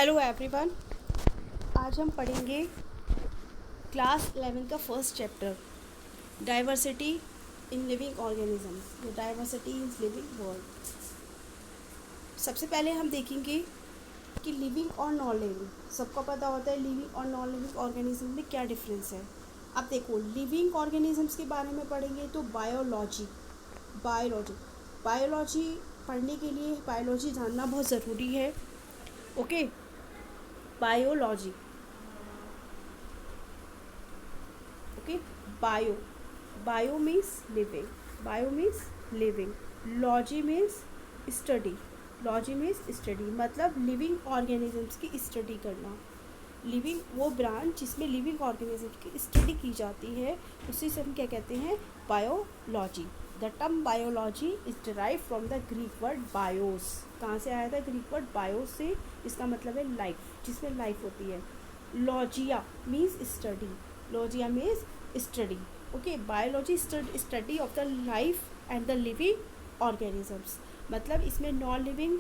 Hello everyone. आज हम पढ़ेंगे क्लास 11 का first chapter diversity in living organism, diversity in living world. सबसे पहले हम देखेंगे कि लिविंग और नॉन लिविंग, सबको पता होता है लिविंग और नॉन लिविंग ऑर्गेनिज्म में क्या डिफरेंस है। अब देखो, लिविंग ऑर्गेनिजम्स के बारे में पढ़ेंगे तो बायोलॉजी बायोलॉजी पढ़ने के लिए बायोलॉजी जानना बहुत ज़रूरी है। Okay, biology, okay, bio means living, logy means study, मतलब लिविंग ऑर्गेनिजम्स की स्टडी करना। लिविंग वो ब्रांच जिसमें लिविंग ऑर्गेनिजम्स की स्टडी की जाती है, उसी से हम क्या कहते हैं, biology. The term biology is derive from the Greek word BIOS. कहाँ से आया था ग्रीक वर्ड बायोस से? इसका मतलब है लाइफ, जिसमें लाइफ होती है। लॉजिया means study, okay. Biology study of the life and the living organisms, मतलब इसमें नॉन लिविंग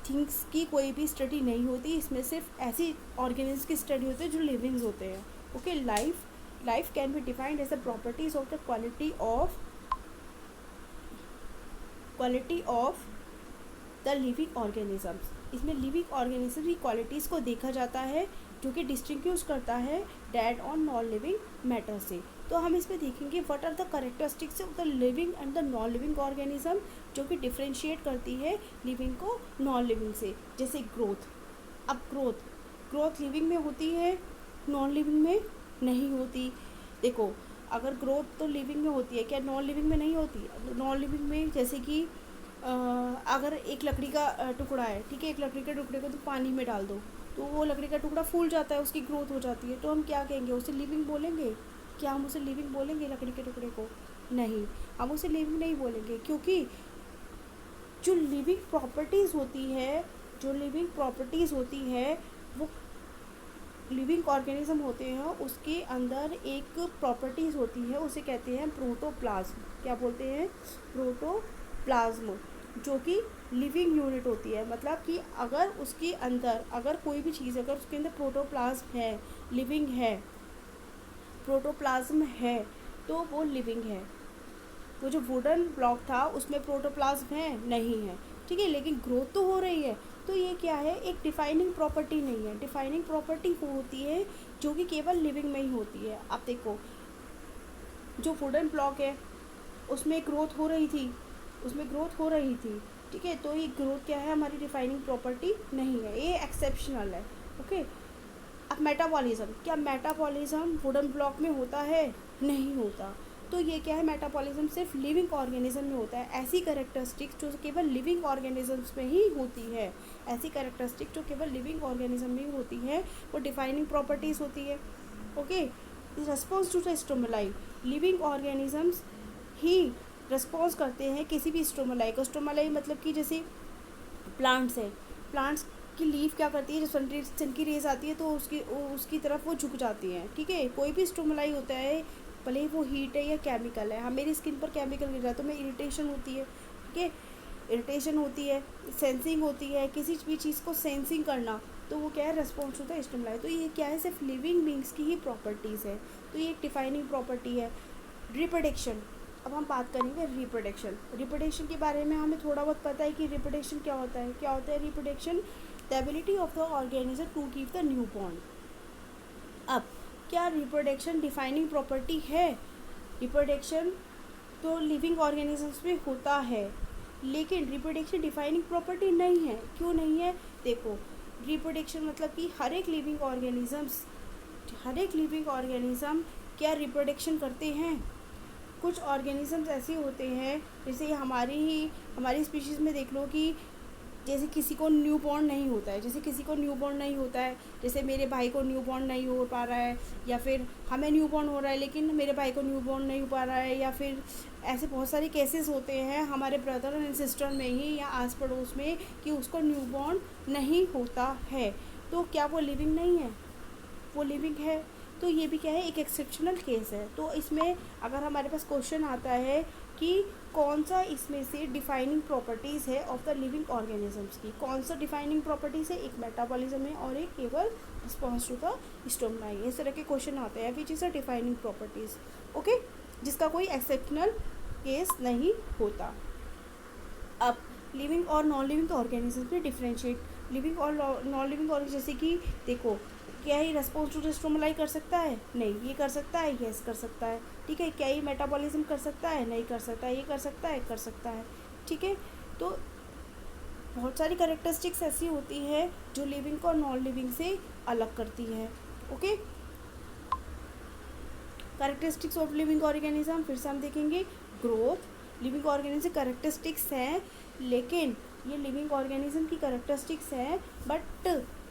थिंग्स की कोई भी स्टडी नहीं होती, इसमें सिर्फ ऐसी ऑर्गेनिज्म की स्टडी होती है जो लिविंग्स होते हैं। Okay, life can be defined as the properties of the quality of the living organisms. इसमें लिविंग ऑर्गेनिज्म की क्वालिटीज़ को देखा जाता है, जो कि डिस्टिंग्विश करता है डेड और नॉन लिविंग मैटर से। तो हम इसमें देखेंगे what are the characteristics of the living and the non living organism, जो कि डिफ्रेंशिएट करती है लिविंग को नॉन लिविंग से। जैसे ग्रोथ, अब ग्रोथ लिविंग में होती है, नॉन लिविंग में नहीं होती। देखो, अगर ग्रोथ तो लिविंग में होती है, क्या नॉन लिविंग में नहीं होती? नॉन लिविंग में जैसे कि अगर एक लकड़ी का टुकड़ा है, ठीक है, एक लकड़ी के टुकड़े को तो पानी में डाल दो तो वो लकड़ी का टुकड़ा फूल जाता है, उसकी ग्रोथ हो जाती है, तो हम क्या कहेंगे, उसे लिविंग बोलेंगे? क्या हम उसे लिविंग बोलेंगे लकड़ी के टुकड़े को? नहीं, हम उसे लिविंग नहीं बोलेंगे, क्योंकि जो लिविंग प्रॉपर्टीज़ होती है वो लिविंग ऑर्गेनिज्म होते हैं, उसके अंदर एक प्रॉपर्टीज़ होती है, उसे कहते हैं प्रोटोप्लाज्म। क्या बोलते हैं? प्रोटोप्लाज्म, जो कि लिविंग यूनिट होती है। मतलब कि अगर उसके अंदर, अगर कोई भी चीज़, अगर उसके अंदर प्रोटोप्लाज्म है, लिविंग है, प्रोटोप्लाज्म है, तो वो लिविंग है। वो जो वुडन ब्लॉक था उसमें प्रोटोप्लाज्म है? नहीं है, ठीक है, लेकिन ग्रोथ तो हो रही है। तो ये क्या है, एक डिफाइनिंग प्रॉपर्टी नहीं है। डिफाइनिंग प्रॉपर्टी वो होती है जो कि केवल लिविंग में ही होती है। आप देखो, जो वुडन ब्लॉक है उसमें ग्रोथ हो रही थी, ठीक है, तो ये ग्रोथ क्या है, हमारी डिफाइनिंग प्रॉपर्टी नहीं है, ये एक्सेप्शनल है। ओके, अब मेटाबॉलिज्म, क्या मेटाबॉलिज्म वुडन ब्लॉक में होता है? नहीं होता। तो ये क्या है, मेटाबॉलिज्म सिर्फ लिविंग ऑर्गेनिज्म में होता है। ऐसी कैरेक्टरिस्टिक्स जो केवल लिविंग ऑर्गेनिजम्स में ही होती है, वो डिफाइनिंग प्रॉपर्टीज़ होती है। Okay, response to the stimuli, living organisms ही रिस्पॉन्स करते हैं किसी भी स्टिमुलाई को। स्टिमुलाई मतलब कि जैसे प्लांट्स है, प्लांट्स की लीफ क्या करती है, जब सन की रेज आती है तो उसकी तरफ वो झुक जाती हैं, ठीक है। कोई भी स्टिमुलाई होता है, भले ही वो हीट है या केमिकल है, मेरी स्किन पर केमिकल गिर जाए तो मैं इरिटेशन होती है, ठीक है, इरिटेशन होती है, सेंसिंग होती है, किसी भी चीज़ को सेंसिंग करना, तो वो क्या है, रिस्पॉन्स होता है स्टिमुलाई। तो ये क्या है, सिर्फ लिविंग बींग्स की ही प्रॉपर्टीज़ है, तो ये एक डिफाइनिंग प्रॉपर्टी है। रिप्रोडक्शन, अब हम बात करेंगे रिप्रोडक्शन के बारे में। हमें थोड़ा बहुत पता है कि रिप्रोडक्शन क्या होता है reproduction, the ability of the organism to give the new born. अब क्या रिप्रोडक्शन डिफाइनिंग प्रॉपर्टी है? रिप्रोडक्शन तो लिविंग ऑर्गेनिजम्स में होता है, लेकिन रिप्रोडक्शन डिफाइनिंग प्रॉपर्टी नहीं है। क्यों नहीं है? देखो, रिप्रोडक्शन मतलब कि हर एक लिविंग ऑर्गेनिज्म क्या रिप्रोडक्शन करते हैं। कुछ ऑर्गेनिजम्स ऐसे होते हैं, जैसे हमारी स्पीशीज़ में देख लो कि जैसे किसी को न्यू बॉर्न नहीं होता है, जैसे मेरे भाई को न्यू बॉर्न नहीं हो पा रहा है, या फिर हमें न्यू बॉर्न हो रहा है लेकिन मेरे भाई को न्यू बॉर्न नहीं हो पा रहा है, या फिर ऐसे बहुत सारे केसेस होते हैं हमारे ब्रदर एंड सिस्टर में ही या आस पड़ोस में कि उसको न्यू बॉर्न नहीं होता है। तो क्या वो लिविंग नहीं है? वो लिविंग है। तो ये भी क्या है, एक एक्सेप्शनल केस है। तो इसमें अगर हमारे पास क्वेश्चन आता है कि कौन सा इसमें से डिफाइनिंग प्रॉपर्टीज़ है ऑफ द लिविंग ऑर्गेनिजम्स की। कौन सा डिफाइनिंग प्रॉपर्टीज़ है, एक मेटाबॉलिज्म है और एक केवल रिस्पॉन्स टू द स्टोमाई। इस तरह के क्वेश्चन आते हैं which is a defining properties, okay, जिसका कोई एक्सेप्शनल केस नहीं होता। अब लिविंग और नॉन लिविंग ऑर्गेनिज्म में डिफ्रेंशिएट। लिविंग और नॉन लिविंग ऑर्गेनिज्म, जैसे कि देखो, क्या ये रेस्पॉन्स टू द स्टिमुलाई कर सकता है? नहीं। ये कर सकता है? यस कर सकता है। ठीक है। क्या ये मेटाबॉलिज्म कर सकता है? नहीं कर सकता। ये कर सकता है? कर सकता है। ठीक है। तो बहुत सारी कैरेक्टरिस्टिक्स ऐसी होती है जो लिविंग को नॉन लिविंग से अलग करती है। Okay, characteristics of living organism फिर से हम देखेंगे। ग्रोथ लिविंग ऑर्गेनिज्म कैरेक्टरिस्टिक्स हैं, लेकिन ये लिविंग ऑर्गेनिज्म की कैरेक्टरिस्टिक्स हैं, but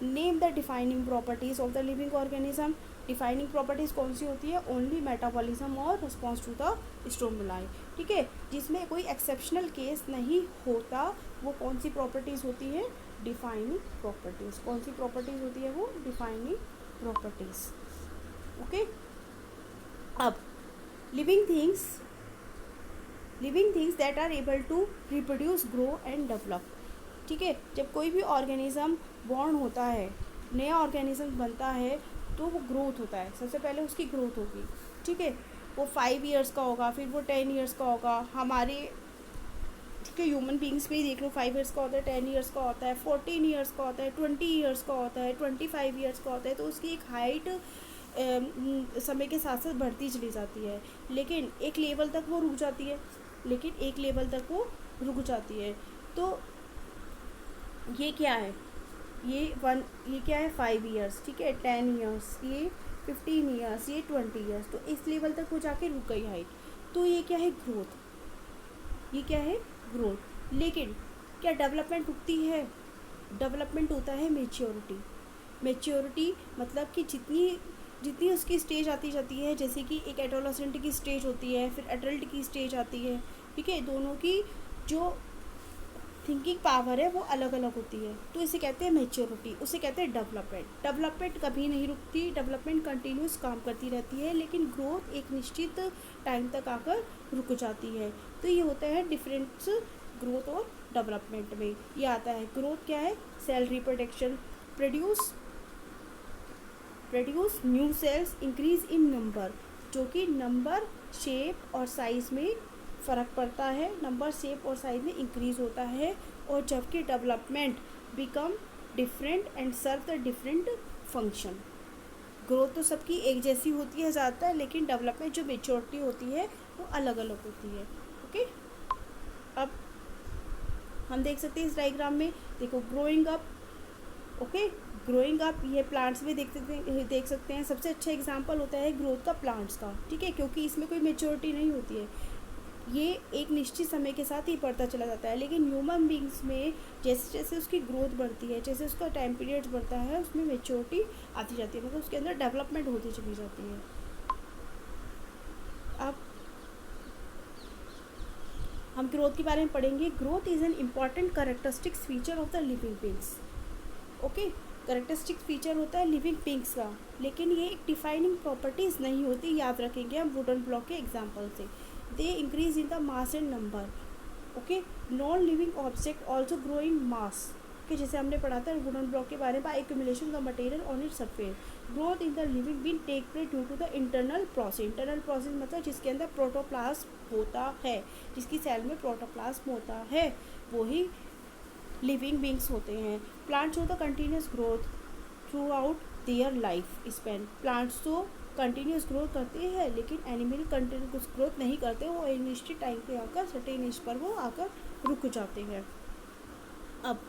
name the defining properties of the living organism. Defining properties कौन सी होती है? ओनली मेटाबॉलिज्म और रिस्पॉन्स टू द स्टिमुलाई। ठीक है, जिसमें कोई एक्सेप्शनल केस नहीं होता। वो कौन सी प्रॉपर्टीज होती है? Defining properties. कौन सी प्रॉपर्टीज होती है वो? Defining properties. ओके, अब living things that are able to reproduce, grow and develop. ठीक है, जब कोई भी ऑर्गेनिज्म बॉर्न होता है, नया ऑर्गेनिज्म बनता है, तो वो ग्रोथ होता है। सबसे पहले उसकी ग्रोथ होगी। ठीक है, वो 5 ईयर्स का होगा, फिर वो 10 ईयर्स का होगा। हमारे, ठीक है, ह्यूमन बींग्स में ही देख लो, 5 ईयर्स का होता है, 10 ईयर्स का होता है, 14 ईयर्स का होता है, 20 ईयर्स का होता है, 25 ईयर्स का होता है। तो उसकी एक हाइट समय के साथ साथ बढ़ती चली जाती है, लेकिन एक लेवल तक वो रुक जाती है। तो ये क्या है? ये क्या है? 5 ईयर्स, ठीक है, 10 ईयर्स, ये 15 ईयर्स, ये 20 ईयर्स। तो इस लेवल तक वो जाके रुक गई हाइट। तो ये क्या है? ग्रोथ। लेकिन क्या डेवलपमेंट रुकती है? डेवलपमेंट होता है मेच्योरिटी मतलब कि जितनी उसकी स्टेज आती जाती है, जैसे कि एक एडोलसेंट की स्टेज होती है, फिर एडल्ट की स्टेज आती है। ठीक है, दोनों की जो थिंकिंग पावर है वो अलग अलग होती है। तो इसे कहते हैं मेच्योरिटी, उसे कहते हैं डेवलपमेंट कभी नहीं रुकती, डेवलपमेंट कंटिन्यूस काम करती रहती है, लेकिन ग्रोथ एक निश्चित टाइम तक आकर रुक जाती है। तो ये होता है डिफरेंस ग्रोथ और डेवलपमेंट में। ये आता है, ग्रोथ क्या है? Cell reproduction, produce new cells, increase in number, जो कि नंबर, शेप और साइज में फ़र्क पड़ता है। नंबर, शेप और साइज में इंक्रीज होता है। और जबकि development become different and serve the different function. Growth तो सबकी एक जैसी होती है ज़्यादातर, लेकिन डेवलपमेंट जो मेच्योरिटी होती है वो अलग अलग होती है। ओके, अब हम देख सकते हैं इस डायग्राम में, देखो, ग्रोइंग अप, ये प्लांट्स में देख सकते हैं। सबसे अच्छा एग्जांपल होता है ग्रोथ का प्लांट्स का। ठीक है, क्योंकि इसमें कोई मेच्योरिटी नहीं होती है, ये एक निश्चित समय के साथ ही बढ़ता चला जाता है। लेकिन ह्यूमन बींग्स में जैसे जैसे उसकी ग्रोथ बढ़ती है, जैसे उसका टाइम पीरियड बढ़ता है, उसमें मेच्योरिटी आती जाती है, मतलब उसके अंदर डेवलपमेंट होती चली जाती है। अब हम ग्रोथ के बारे में पढ़ेंगे। Growth is an important characteristics feature of the living beings. Okay, characteristic feature होता है लिविंग बींग्स का, लेकिन ये एक डिफाइनिंग प्रॉपर्टीज़ नहीं होती। याद रखेंगे हम वुडन ब्लॉक के एग्जाम्पल से। They increase in the mass and number. Okay, non living object also grow in mass. Okay, जैसे हमने पढ़ा था वुडन ब्लॉक के बारे में, by accumulation the material on its surface. Growth in the living being take place due to the internal process मतलब जिसके अंदर प्रोटोप्लाज्म होता है, जिसकी सेल में प्रोटोप्लाज्म होता है, वही लिविंग बींग्स होते हैं। Plants show the continuous growth through out their life span. Plants तो कंटिन्यूस ग्रोथ करते हैं, लेकिन एनिमल कंटिन्यूस ग्रोथ नहीं करते। वो एक निश्चित टाइम पे आकर, सर्टेन एज पर वो आकर रुक जाते हैं। अब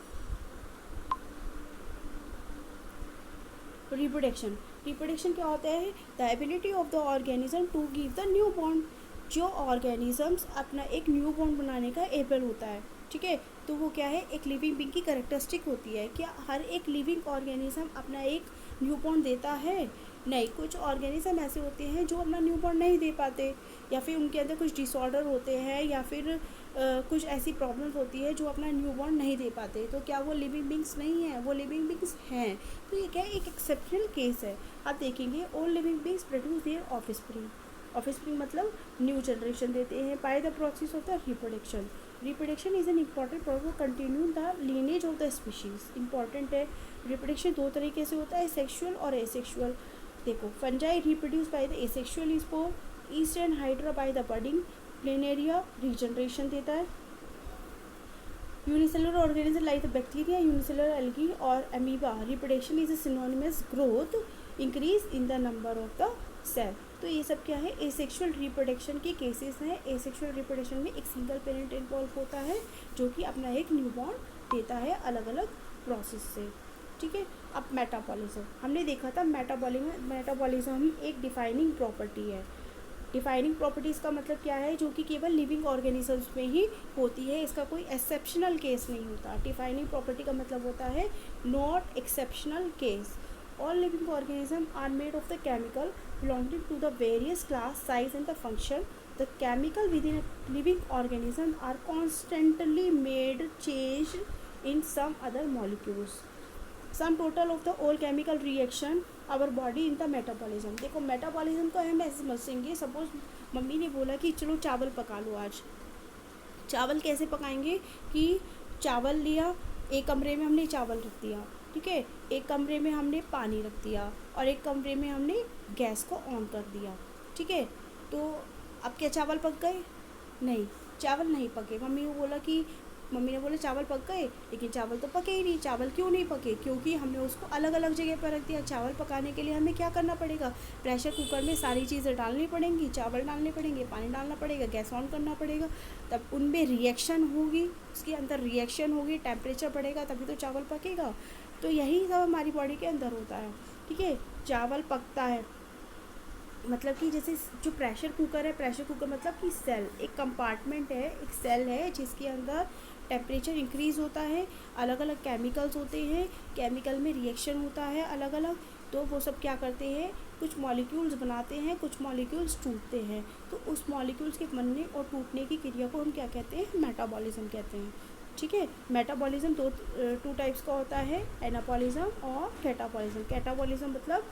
रिप्रोडक्शन क्या होता है? The ability of the organism to give the new born. जो ऑर्गेनिजम्स अपना एक न्यू बॉर्न बनाने का एबल होता है, ठीक है, तो वो क्या है? एक लिविंग बींग की कैरेक्टरिस्टिक होती है। क्या हर एक लिविंग ऑर्गेनिज्म अपना एक न्यू बॉर्न देता है? नहीं, कुछ ऑर्गेनिज्म ऐसे होते हैं जो अपना न्यू बॉर्न नहीं दे पाते, या फिर उनके अंदर कुछ डिसऑर्डर होते हैं, या फिर कुछ ऐसी प्रॉब्लम्स होती है जो अपना न्यू बॉर्न नहीं दे पाते। तो क्या वो लिविंग बींग्स नहीं है? वो लिविंग बींग्स हैं। तो ये क्या है? एक एक्सेप्शनल केस है। आप देखेंगे all living beings produce their offspring. Offspring मतलब न्यू जनरेशन देते हैं। By the process of the reproduction, reproduction is an important process continue the lineage of the species. Important है। रिप्रोडक्शन दो तरीके से होता है, सेक्सुअल और एसेक्सुअल। देखो, fungi reproduce by the asexual spore, eastern hydra by the budding, planaria regeneration देता है। Unicellular organism like the bacteria, unicellular algae और amoeba, reproduction is synonymous growth increase in the number of the cell. तो ये सब क्या है, asexual reproduction के cases हैं। एसेक्सुअल रिप्रोडक्शन में एक सिंगल पेरेंट इन्वॉल्व होता है जो कि अपना एक न्यूबॉर्न देता है अलग अलग प्रोसेस से। ठीक है। अब मेटाबॉलिज्म हमने देखा था, मेटाबॉलिज्म एक डिफाइनिंग प्रॉपर्टी है। डिफाइनिंग प्रॉपर्टीज़ का मतलब क्या है, जो कि केवल लिविंग ऑर्गेनिजम्स में ही होती है, इसका कोई एक्सेप्शनल केस नहीं होता। डिफाइनिंग प्रॉपर्टी का मतलब होता है not exceptional case. All living organism are made of the chemical belonging to the various class, size and the function. The chemical within a living organism are constantly made changed in some other molecules. Sum total of the all chemical reaction our body in the metabolism. देखो metabolism को हम ऐसे समझेंगे, suppose mummy ने बोला कि चलो चावल पका लो आज। चावल कैसे पकाएंगे कि चावल लिया, एक कमरे में हमने चावल रख दिया, ठीक है, एक कमरे में हमने पानी रख दिया और एक कमरे में हमने गैस को ऑन कर दिया। ठीक है, तो अब क्या चावल पक गए? नहीं, चावल नहीं पके। मम्मी ने बोला चावल पक गए, लेकिन चावल तो पके ही नहीं। चावल क्यों नहीं पके? क्योंकि हमने उसको अलग अलग जगह पर रख दिया। चावल पकाने के लिए हमें क्या करना पड़ेगा? प्रेशर कुकर में सारी चीज़ें डालनी पड़ेंगी, चावल डालने पड़ेंगे, पानी डालना पड़ेगा, गैस ऑन करना पड़ेगा, तब उनमें रिएक्शन होगी, उसके अंदर रिएक्शन होगी, टेम्परेचर बढ़ेगा, तभी तो चावल पकेगा। तो यही सब हमारी बॉडी के अंदर होता है। ठीक है, चावल पकता है मतलब कि जैसे जो प्रेशर कुकर है, प्रेशर कुकर मतलब कि सेल, एक कंपार्टमेंट है, एक सेल है जिसके अंदर टेम्परेचर इंक्रीज़ होता है, अलग अलग केमिकल्स होते हैं, केमिकल में रिएक्शन होता है अलग अलग, तो वो सब क्या करते हैं, कुछ मॉलिक्यूल्स बनाते हैं, कुछ मॉलिक्यूल्स टूटते हैं। तो उस मॉलिक्यूल्स के बनने और टूटने की क्रिया को हम क्या कहते हैं? मेटाबॉलिज्म कहते हैं। ठीक है, मेटाबॉलिज्म टू टाइप्स का होता है, एनाबॉलिज्म और कैटाबॉलिज्म। कैटाबॉलिज्म मतलब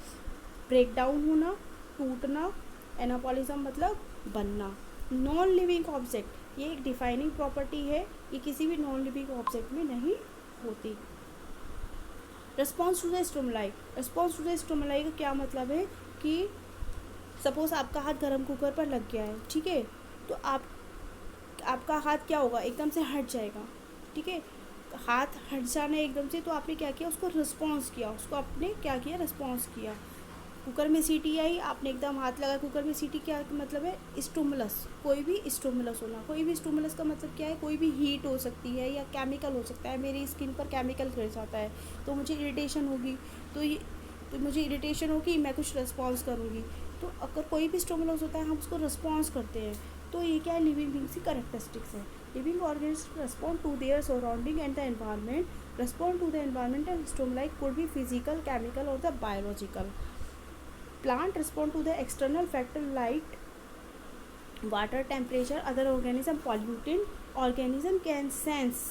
ब्रेक डाउन होना, टूटना, एनाबॉलिज्म मतलब बनना। नॉन लिविंग ऑब्जेक्ट, ये एक डिफाइनिंग प्रॉपर्टी है, ये किसी भी नॉन लिविंग ऑब्जेक्ट में नहीं होती। Response to the stimuli, response to the stimuli का क्या मतलब है कि सपोज आपका हाथ गर्म कुकर पर लग गया है, ठीक है, तो आपका हाथ क्या होगा? एकदम से हट जाएगा। ठीक है, हाथ हट जाना एकदम से, तो आपने क्या किया? उसको रिस्पॉन्स किया, उसको आपने क्या किया? रिस्पॉन्स किया। कुकर में सीटी आई, आपने एकदम हाथ लगा कुकर में, सीटी क्या मतलब है? स्टिमुलस, कोई भी स्टिमुलस होना। कोई भी स्टिमुलस का मतलब क्या है? कोई भी हीट हो सकती है या केमिकल हो सकता है। मेरी स्किन पर केमिकल गिर जाता है तो मुझे इरिटेशन होगी, तो मुझे इरिटेशन होगी, मैं कुछ रिस्पॉन्स करूँगी। तो अगर कोई भी स्टिमुलस होता है हम उसको रिस्पॉन्स करते हैं। तो ये क्या है? लिविंग बीइंग्स की कैरेक्टरिस्टिक्स है। Living organism respond to their surrounding and the environment. Respond to the environmental stimuli could be physical, chemical और the biological. Plant respond to the external factor like water, temperature, other organism, pollutant. Organism can sense,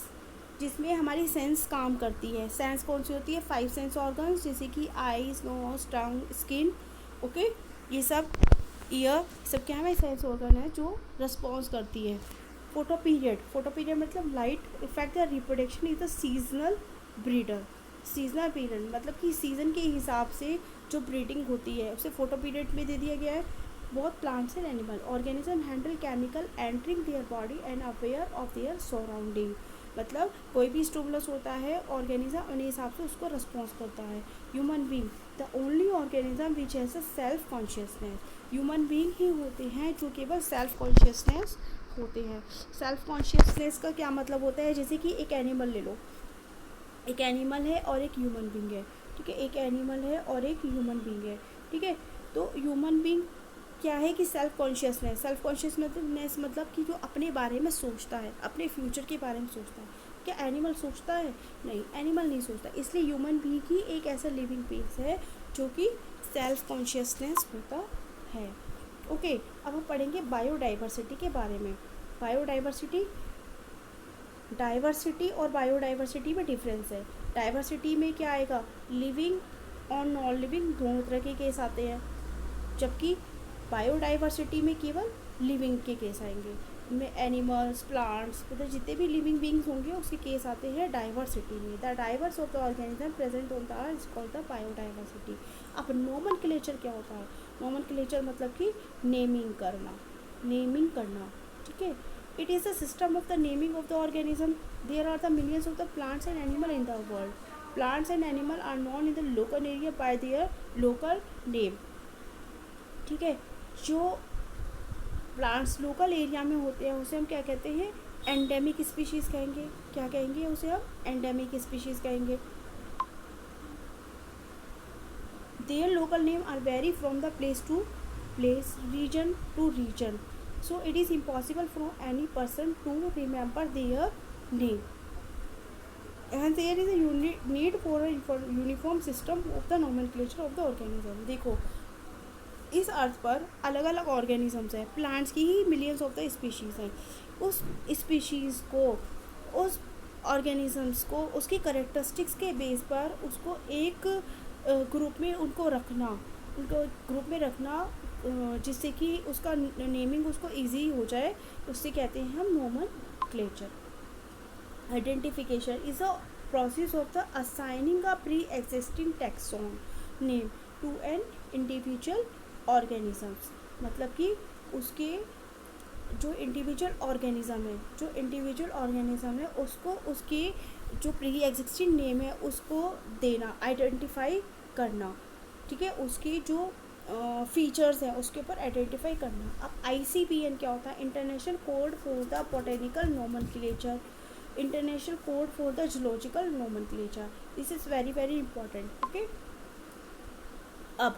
जिसमें हमारी sense काम करती है। Sense कौन सी होती है? 5 sense organs, जैसे कि आईज, नोज, टंग, स्किन, ओके, ये सब, ईयर, सब क्या है? सेंस ऑर्गन है जो रिस्पॉन्स करती है। फोटो पीरियड मतलब light effect the reproduction is the seasonal breeder. Seasonal period मतलब कि सीज़न के हिसाब से जो ब्रीडिंग होती है उसे फोटो पीरियड में दे दिया गया है। बहुत plants and animal organism handle chemical entering their body and aware of their surrounding. मतलब कोई भी स्टिमुलस होता है, ऑर्गेनिज्म उन्हीं हिसाब से उसको रिस्पॉन्स करता है। Human being the only organism which has a self consciousness. Human being ही होते हैं जो केवल सेल्फ कॉन्शियसनेस होते हैं। सेल्फ कॉन्शियसनेस का क्या मतलब होता है? जैसे कि एक एनिमल ले लो, एक एनिमल है और एक ह्यूमन बींग है, ठीक है, एक एनिमल है और एक ह्यूमन बींग है, ठीक है। तो ह्यूमन बींग क्या है कि सेल्फ कॉन्शियसनेस मतलब कि जो अपने बारे में सोचता है, अपने फ्यूचर के बारे में सोचता है। क्या एनिमल सोचता है? नहीं, एनिमल नहीं सोचता। इसलिए ह्यूमन बींग ही एक ऐसा लिविंग बींग्स है जो कि सेल्फ कॉन्शियसनेस होता है। ओके, अब हम पढ़ेंगे बायोडाइवर्सिटी के बारे में। डाइवर्सिटी और बायोडाइवर्सिटी में डिफरेंस है। डाइवर्सिटी में क्या आएगा? लिविंग और नॉन लिविंग दोनों तरह के केस आते हैं, जबकि बायोडाइवर्सिटी में केवल लिविंग के केस आएंगे, इनमें एनिमल्स, प्लांट्स, मतलब जितने भी लिविंग बींग्स होंगे उसके केस आते हैं डाइवर्सिटी में। The diverse of the organism present on the earth is called the biodiversity. अब नोमेनक्लेचर क्या होता है? नोमेनक्लेचर मतलब कि नेमिंग करना, नेमिंग करना, ठीक है। It is the system of the naming of the organism. There are the millions of the plants and animal in the world. Plants and animal are known in the local area by their local name, ठीक है। जो plants local area में होते हैं उसे हम क्या कहते हैं? एंडेमिक स्पीशीज़ कहेंगे। क्या कहेंगे उसे हम? एंडेमिक स्पीशीज़ कहेंगे। Their local name are vary from the place to place, region to region, so it is impossible for any person to remember their name, and there is a need for a uniform system of the nomenclature of the organism। देखो, इस अर्थ पर अलग अलग organisms हैं, plants की ही millions of the species हैं। उस species को, उस ऑर्गेनिजम्स को उसकी करेक्टरिस्टिक्स के बेस पर उसको एक ग्रुप में उनको रखना, उनको ग्रुप में रखना, जिससे कि उसका नेमिंग उसको इजी हो जाए, उससे कहते हैं हम nomenclature. Identification is a process of the assigning a pre existing taxon name to an individual organisms. मतलब कि उसके जो इंडिविजुअल ऑर्गेनिज़म है उसको उसके जो प्री एग्जिस्टिंग नेम है उसको देना, आइडेंटिफाई करना, ठीक है। उसकी जो फीचर्स हैं उसके ऊपर आइडेंटिफाई करना। अब ICPN क्या होता है? International code for the botanical nomenclature, international code for the zoological nomenclature. This is very very important, okay. अब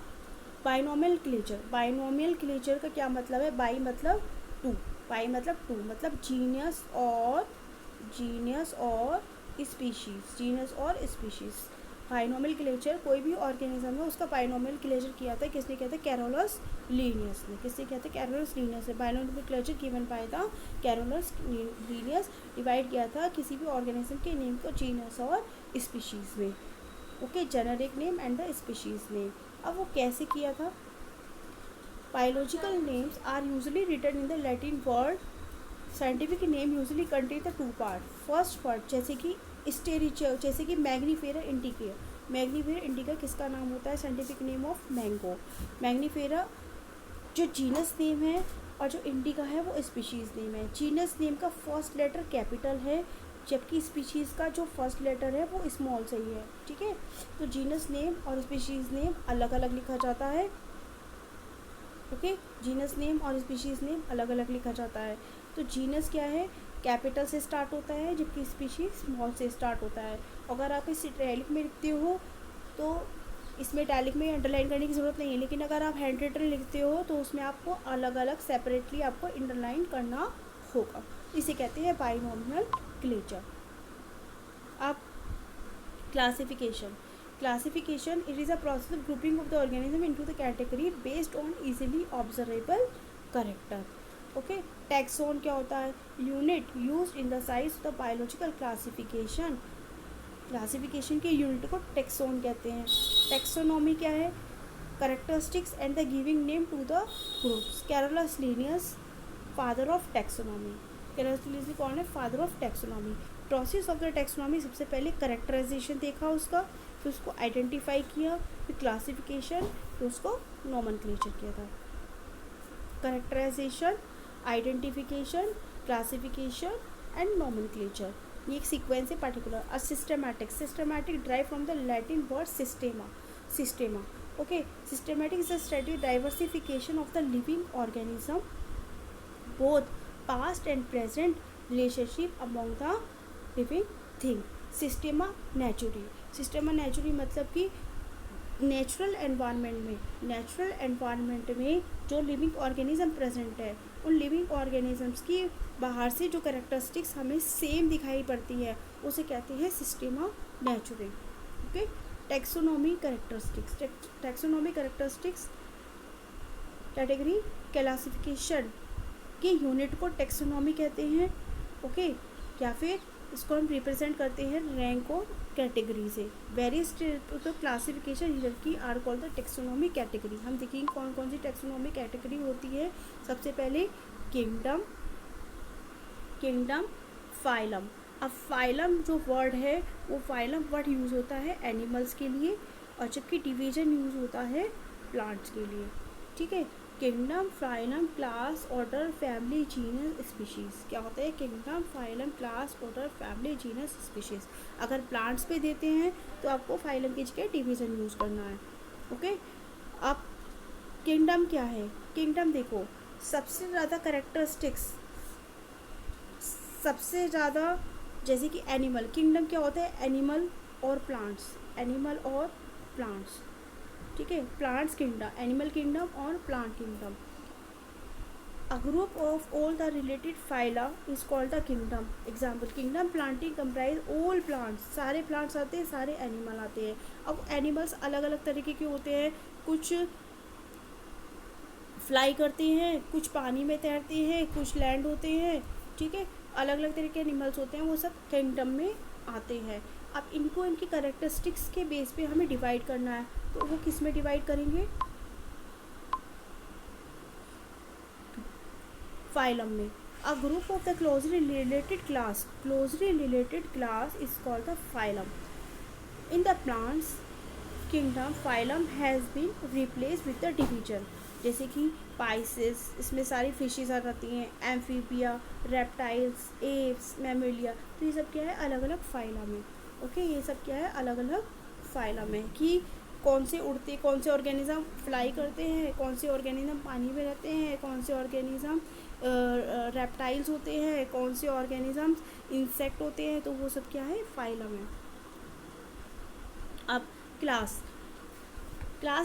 बाइनोमियल क्लेचर, बाइनोमियल क्लेचर का क्या मतलब है? बाई मतलब टू, बाई मतलब टू, मतलब जीनियस और स्पीशीज़, जीनियस और स्पीशीज़। बाइनोमियल क्लेचर कोई भी ऑर्गेनिज्म है उसका बाइनोमियल क्लेचर किया था किसने? किया था? कैरोलस लीनियस ने। किसने किया था? कैरोलस लीनियस ने। बाइनोमियल क्लेचर गिवन पाया था कैरोलस लीनियस। डिवाइड किया था किसी भी ऑर्गेनिज्म के नेम को जीनस और स्पीशीज़ में, okay, generic name and the species name. अब वो कैसे किया था? Biological names are usually written in the Latin word. Scientific name usually contain the two part. First part जैसे कि स्टेरिचर, जैसे कि मैग्नीफेरा इंडिका। मैग्नीफेरा इंडिका किसका नाम होता है? Scientific name of mango. Mangifera जो जीनस नेम है और जो इंडिका है वो स्पीशीज़ नेम है। जीनस नेम का फर्स्ट लेटर कैपिटल है, जबकि स्पीशीज़ का जो फर्स्ट लेटर है वो स्मॉल से ही है, ठीक है। तो जीनस नेम और स्पीशीज़ नेम अलग अलग लिखा जाता है, ओके। जीनस नेम और स्पीशीज़ नेम अलग अलग लिखा जाता है। तो जीनस क्या है? कैपिटल से स्टार्ट होता है, जबकि स्पीशीज स्मॉल से स्टार्ट होता है। अगर आप इस इटैलिक में लिखते हो तो इसमें इटैलिक में अंडरलाइन करने की ज़रूरत नहीं है, लेकिन अगर आप हैंड रिटन लिखते हो तो उसमें आपको अलग अलग सेपरेटली आपको अंडरलाइन करना होगा। इसे कहते हैं बाइनोमियल क्लेचर। अब classification, it is a process of grouping of the organism into the category based on easily observable character, okay। Taxon क्या होता है? Unit used in the size of the biological classification. Classification के unit को taxon कहते हैं। Taxonomy क्या है? Characteristics and the giving name to the groups. Carolus Linnaeus father of taxonomy. Carolus Linnaeus कौन है? Father of taxonomy. Process of the taxonomy, सबसे पहले कैरेक्टराइजेशन देखा उसका, फिर उसको आइडेंटिफाई किया, फिर क्लासिफिकेशन, फिर उसको नोमेनक्लेचर किया था। Characterization, identification, classification and nomenclature, ये एक सीक्वेंस है particular. A systematic drive from the Latin word सिस्टेमा, okay. Systematic is the study diversification of the living organism, both past and present relationship among the living thing. सिस्टेमा नेचुरी मतलब कि natural environment में जो लिविंग ऑर्गेनिज्म प्रेजेंट है, उन living organisms की बाहर से जो कैरेक्टरिस्टिक्स हमें सेम दिखाई पड़ती है उसे कहते हैं सिस्टेमा नेचुरी, okay. Taxonomy characteristics category classification के यूनिट को टैक्सोनॉमी कहते हैं, ओके। या फिर इसको हम रिप्रेजेंट करते हैं रैंक और कैटेगरी से। Various classification hierarchy are called the taxonomy category. हम देखेंगे कौन कौन सी टेक्सोनॉमी कैटेगरी होती है। सबसे पहले किंगडम, फाइलम। अब फाइलम जो वर्ड है वो फाइलम वर्ड यूज़ होता है एनिमल्स के लिए, और जबकि डिवीजन यूज़ होता है प्लांट्स के लिए। ठीक है, kingdom, phylum, class, order, family, genus, species. क्या होता है kingdom, phylum, class, order, family, genus, species. अगर प्लांट्स पे देते हैं तो आपको फाइलम की जगह डिवीज़न यूज़ करना है। ओके, अब किंगडम क्या है। किंगडम देखो, सबसे ज़्यादा कैरेक्टरिस्टिक्स, सबसे ज़्यादा, जैसे कि एनिमल, किंगडम क्या होता है एनिमल और प्लांट्स, एनिमल और प्लांट्स। ठीक है, प्लांट्स किंगडम, एनिमल किंगडम और plant kingdom. A group of all the related phyla is called the kingdom. Example, kingdom planting comprise all plants, सारे प्लांट्स आते हैं, सारे एनिमल आते हैं। अब एनिमल्स अलग अलग तरीके के होते हैं, कुछ फ्लाई करते हैं, कुछ पानी में तैरते हैं, कुछ लैंड होते हैं। ठीक है, अलग अलग तरह के एनिमल्स होते हैं, वो सब किंगडम में आते हैं। अब इनको इनकी कैरेक्टरिस्टिक्स के बेस पे हमें डिवाइड करना है, तो वो किस में डिवाइड करेंगे, फाइलम में। A group of the closely related class is called the phylum. In the plants kingdom phylum has been replace with the division, जैसे कि पाइसेस, इसमें सारी फिशेस आ जाती हैं, एम्फीबिया, रेप्टाइल्स, एप्स, मैमेलिया। तो ये सब क्या है अलग अलग फाइलम में। ओके, ये सब क्या है अलग अलग फाइलम में, कि कौन से उड़ते, कौन से ऑर्गेनिज्म फ्लाई करते हैं, कौन से ऑर्गेनिज्म पानी में रहते हैं, कौन से ऑर्गेनिज्म रेप्टाइल्स होते हैं, कौन से ऑर्गेनिज्म इंसेक्ट होते हैं। तो वो सब क्या है फाइलम है। अब class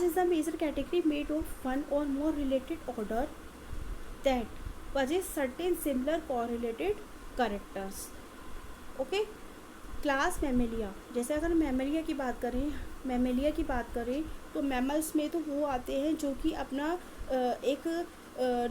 is the major category made of one or more related order that possess certain similar correlated characters. Okay, class Mammalia, जैसे अगर मैमेलिया की बात करें तो मैमल्स में तो वो आते हैं जो कि अपना एक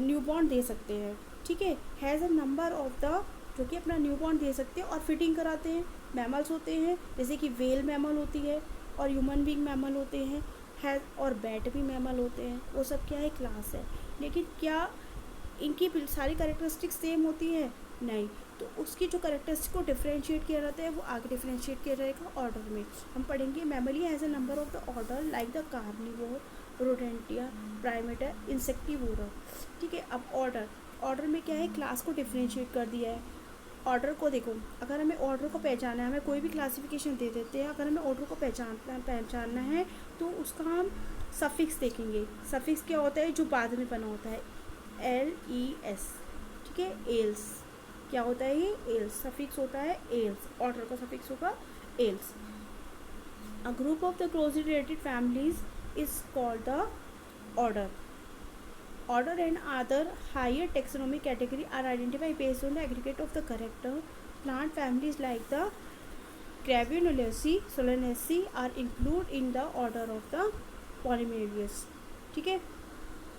न्यूबॉर्न दे सकते हैं। ठीक है, has a number of the, जो कि अपना न्यूबॉर्न दे सकते हैं और फिटिंग कराते हैं, मैमल्स होते हैं। जैसे कि वेल मैमल होती है और ह्यूमन बीइंग मैमल होते हैं, है और बैट भी मैमल होते हैं। वो सब क्या है क्लास है। लेकिन क्या इनकी सारी कैरेक्टरिस्टिक्स सेम होती है, नहीं। तो उसकी जो कैरेक्टरिस्टिक को डिफ्रेंशिएट किया जाता है वो आगे डिफ्रेंशिएट किया जाएगा ऑर्डर में। हम पढ़ेंगे मैमलिया has a number of the order like the carnivore, रोडेंटिया, प्राइमेटा, इंसेक्टिवोरा। ठीक है, अब ऑर्डर में क्या है क्लास को डिफ्रेंशिएट कर दिया है। ऑर्डर को देखो, अगर हमें ऑर्डर को पहचानना है, हमें कोई भी क्लासिफिकेशन दे देते हैं, अगर हमें ऑर्डर को पहचानना है तो उसका हम सफिक्स देखेंगे। सफिक्स क्या होता है, जो बाद में बना होता है, LES। ठीक है, एल्स, क्या होता है ये एल्स, सफिक्स होता है एल्स, ऑर्डर का सफिक्स होगा else. A group of the closely related families is called the order. Order and other higher taxonomic category are identified based on the aggregate of the character. Plant families like the Craveolinaceae, Solanaceae are included in the order of the Polymerales. ठीक है,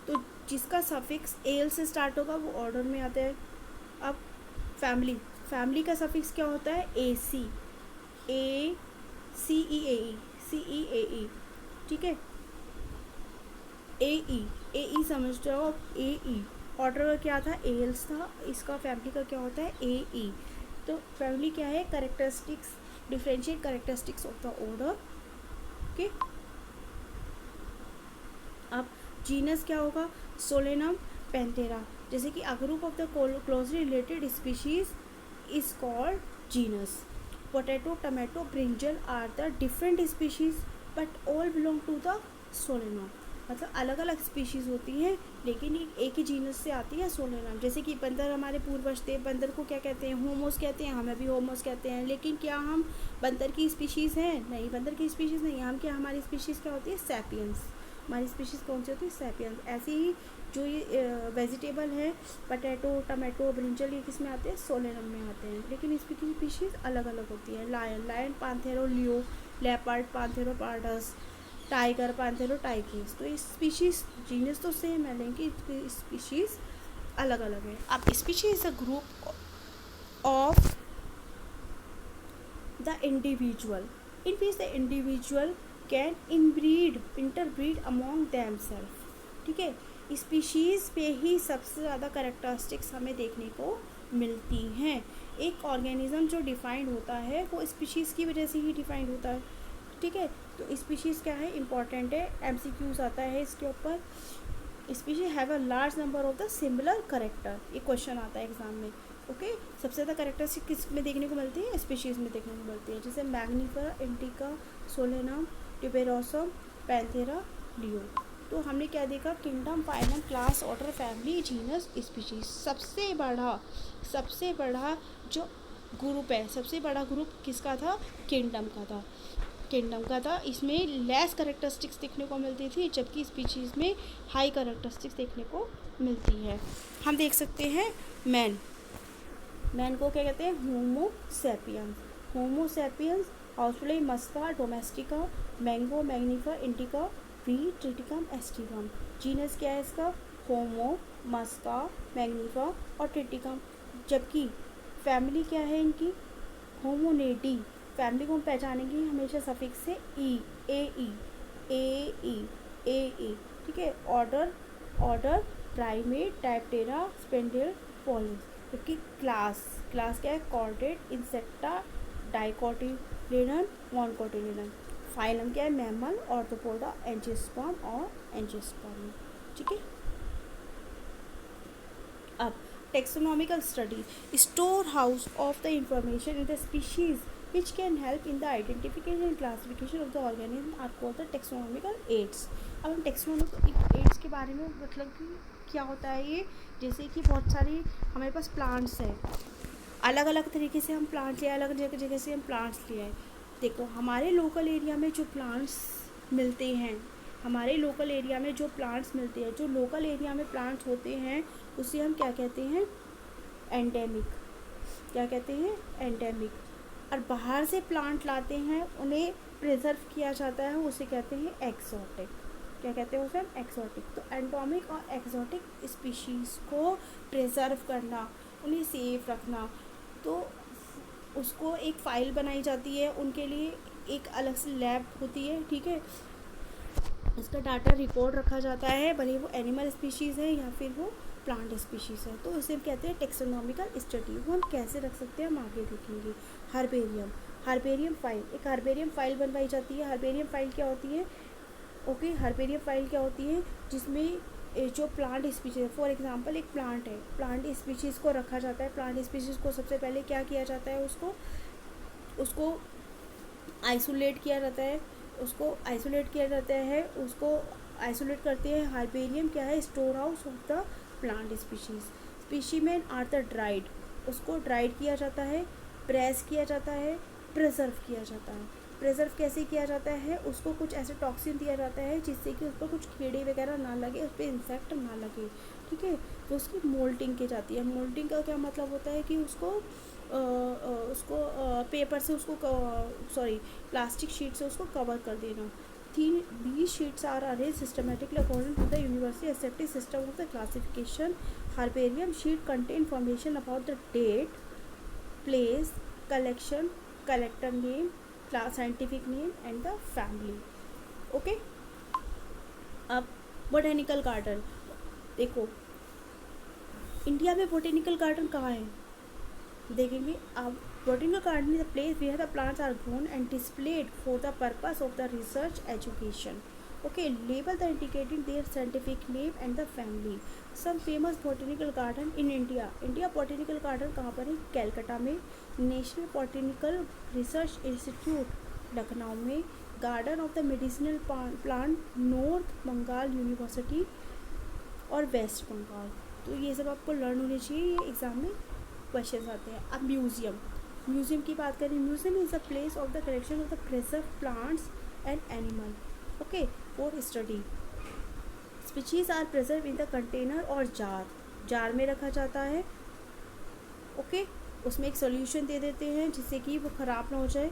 तो जिसका suffix L से start होगा वो order में आता है। अब फैमिली का सफिक्स क्या होता है, AC, CEAE। ठीक है, AE समझ जाओ, AE ऑर्डर का क्या था, एल्स था, इसका फैमिली का क्या होता है, AE। तो फैमिली क्या है, characteristics, differentiate characteristics of the order. Okay, अब जीनस क्या होगा, सोलेनम, पैंथेरा। जैसे कि a group of the closely related species is called genus. Potato, tomato, brinjal are the different species but all belong to the solanum. मतलब अलग अलग species होती हैं लेकिन एक ही जीनस से आती है सोलेनम। जैसे कि बंदर हमारे पूर्वज थे, बंदर को क्या कहते हैं, होमोस कहते हैं, हमें भी होमोस कहते हैं। लेकिन क्या हम बंदर की स्पीशीज़ हैं, नहीं, बंदर की स्पीशीज़ नहीं। हम क्या, हमारी स्पीशीज़ क्या होती है, सैपियंस। हमारी स्पीशीज़ कौन सी होती है, सैपियंस। ऐसे ही जो ये वेजिटेबल है, पोटैटो, टमाटो, ब्रिंजल, ये किस में आते हैं, सोलेनम में आते हैं। लेकिन इसकी स्पीशीज़ अलग अलग होती है। लायन, पांथेरो लियो, लेपर्ड, पांथेरो पार्डस, टाइगर, पांथेरो टाइग्रिस। तो इस स्पीशीज़, जीनस तो सेम है लेकिन स्पीशीज़ अलग अलग है। अब species is a group of the individual in which the individual can interbreed among them self. ठीक है, स्पीशीज़ पे ही सबसे ज़्यादा करेक्टरिस्टिक्स हमें देखने को मिलती हैं। एक ऑर्गेनिज्म जो डिफाइंड होता है वो स्पीशीज़ की वजह से ही डिफाइंड होता है। ठीक है, तो स्पीशीज़ क्या है, इंपॉर्टेंट है, एमसीक्यूज आता है इसके ऊपर। Species have a large number of the similar character, ये क्वेश्चन आता है एग्जाम में। ओके, सबसे ज़्यादा करेक्टरिस्टिक किस में देखने को मिलती है, स्पीशीज़ में देखने को मिलती है, जैसे Mangifera, indica, Solanum, tuberosum, Panthera, लियो। तो हमने क्या देखा, kingdom, phylum, class, order, family, genus, species. सबसे बड़ा जो ग्रुप है, सबसे बड़ा ग्रुप किसका था, किंगडम का था। इसमें लेस करेक्टरिस्टिक्स देखने को मिलती थी, जबकि स्पीशीज़ में हाई करेक्टरिस्टिक्स देखने को मिलती है। हम देख सकते हैं मैन को क्या कहते हैं, होमो सैपियंस, हाउसफ्लाई, मस्का, डोमेस्टिका, मैंगो, मैग्निफा, इंडिका, वी, ट्रिटिकम, एस्टिकम। जीनस क्या है इसका, होमो, मस्का, मैग्निफा और ट्रिटिकम। जबकि फैमिली क्या है इनकी, होमोनेडी। फैमिली को हम पहचानेंगे हमेशा सफिक्स से ए ई। ठीक है, ऑर्डर प्राइमेट, डायप्टेरा, स्पेंडिल, पॉलिस। जबकि क्लास क्या है, chordate, insecta, dicotyledon, monocotyledon. Phylum क्या है, मैमल, ऑर्थोपोडा, एंजियोस्पर्म और एंजियोस्पर्म। ठीक है, अब taxonomical study, storehouse of the information in the species which can help in the identification and classification of the organism are called the taxonomical aids। अब हम taxonomical aids के बारे में, मतलब कि क्या होता है ये, जैसे कि बहुत सारी हमारे पास प्लांट्स हैं, अलग अलग तरीके से हम प्लांट लिए, अलग अलग जगह से हम प्लांट्स लिए हैं। देखो, हमारे लोकल एरिया में जो प्लांट्स मिलते हैं, जो लोकल एरिया में प्लांट्स होते हैं, उसे हम क्या कहते हैं, एंडेमिक। और बाहर से प्लांट लाते हैं, उन्हें प्रिजर्व किया जाता है, उसे कहते हैं एक्सोटिक। तो एंडोमिक और एक्सोटिक स्पीशीज़ को प्रिजर्व करना, उन्हें सेफ रखना, तो उसको एक फ़ाइल बनाई जाती है, उनके लिए एक अलग से लैब होती है। ठीक है, उसका डाटा रिकॉर्ड रखा जाता है, भले वो एनिमल स्पीशीज़ है या फिर वो प्लांट स्पीशीज़ है। तो इसे कहते हैं टेक्सोनॉमिकल स्टडी। वो हम कैसे रख सकते हैं, हम आगे देखेंगे। हर्बेरियम फाइल, एक हर्बेरियम फाइल बनवाई जाती है। हर्बेरियम फाइल क्या होती है, जिसमें जो प्लांट स्पीशीज़ है, फॉर एग्जांपल एक प्लांट है, प्लांट स्पीशीज़ को रखा जाता है। प्लांट स्पीशीज़ को सबसे पहले क्या किया जाता है, उसको आइसोलेट किया जाता है, उसको आइसोलेट करते हैं। हार्बेरियम क्या है, store house of the plant species. Specimen are the dried, उसको ड्राइड किया जाता है, प्रेस किया जाता है, प्रिजर्व किया जाता है। प्रिजर्व कैसे किया जाता है, उसको कुछ ऐसे टॉक्सिन दिया जाता है जिससे कि उस पर कुछ कीड़े वगैरह ना लगे, उस पर इंसेक्ट ना लगे। ठीक है, तो उसकी मोल्टिंग की जाती है। मोल्टिंग का क्या मतलब होता है कि उसको पेपर से प्लास्टिक शीट से उसको कवर कर देना। These sheets are arranged systematically according to the university accepted system of the classification. Herbarium sheet contain information about the date, place, collector name, scientific name and the family. Okay, अब botanical garden देखो, India में botanical garden कहाँ है देखेंगे। अब botanical garden is a place where the plants are grown and displayed for the purpose of the research education. Okay, label the indicating their scientific name and the family. Some famous botanical garden in India. India botanical garden कहाँ पर है, कैलकाटा में। National botanical research institute Lucknow में। Garden of the medicinal plant north Bengal university और west Bengal. तो ये सब आपको लर्न होने चाहिए, ये एग्ज़ाम में क्वेश्चन आते हैं। अब म्यूज़ियम की बात करें, museum is a place of the collection of the preserve plants and animal. Okay, for study species are preserve in the container और जार में रखा जाता है। ओके, उसमें एक सोल्यूशन दे देते हैं जिससे कि वो ख़राब ना हो जाए।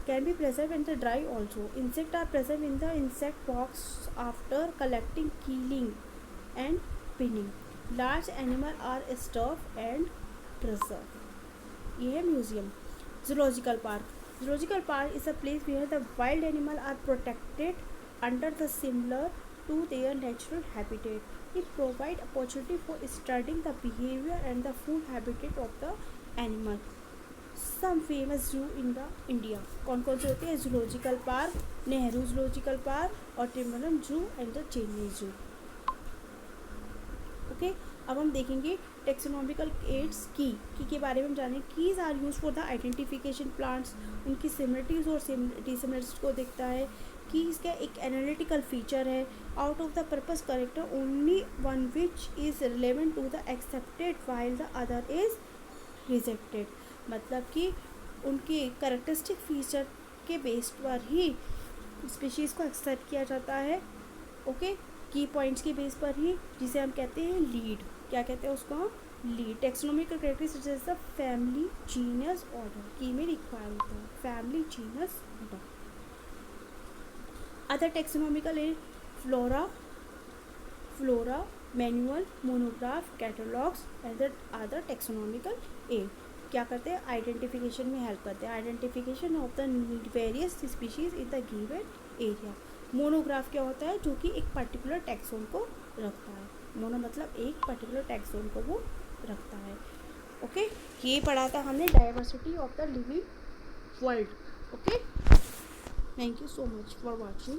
Can be preserve in the dry also. Insect are preserve in the insect box after collecting, killing and pinning. Large animal are stuff and preserve. ये है museum. Zoological park. Zoological park is a place where the wild animals are protected under the similar to their natural habitat. It provides opportunity for studying the behavior and the food habitat of the animal. Some famous zoo in the India कौन कौन से होते हैं? Zoological park, Nehru zoological park और टिम्बरन जू and the Chennai जू. Okay, अब हम देखेंगे टेक्सोनॉमिकल एड्स की के बारे में हम जानें. Keys are use for the identification plants. उनकी सिमिलरिटीज़ और डिसिमिलरिटीज को देखता है. कीज का एक एनालिटिकल फीचर है. Out of the purpose character only one which is relevant to the accepted while the other is rejected. मतलब कि उनके करेक्टरिस्टिक फीचर के बेस पर ही स्पीशीज़ को एक्सेप्ट किया जाता है. ओके, की पॉइंट्स के बेस पर ही, जिसे हम कहते हैं लीड. क्या कहते हैं उसको हम? लीड. टेक्सोनॉमिकल कैरेक्टरिस्टिक्स जैसे द फैमिली, जीनस, ऑर्डर. की में रिक्वायर होता है family, genus, order. Other taxonomical है flora, manual, monograph, catalogues and other taxonomical aid. क्या करते हैं? आइडेंटिफिकेशन में हेल्प करते हैं. Identification of the various species in the given area. Monograph क्या होता है? जो कि एक पर्टिकुलर टैक्सोन को रखता है. मोनो मतलब एक पर्टिकुलर टैक्सोन को वो रखता है. ओके, ये पढ़ा था हमने diversity of the living world. Okay, thank you so much for watching.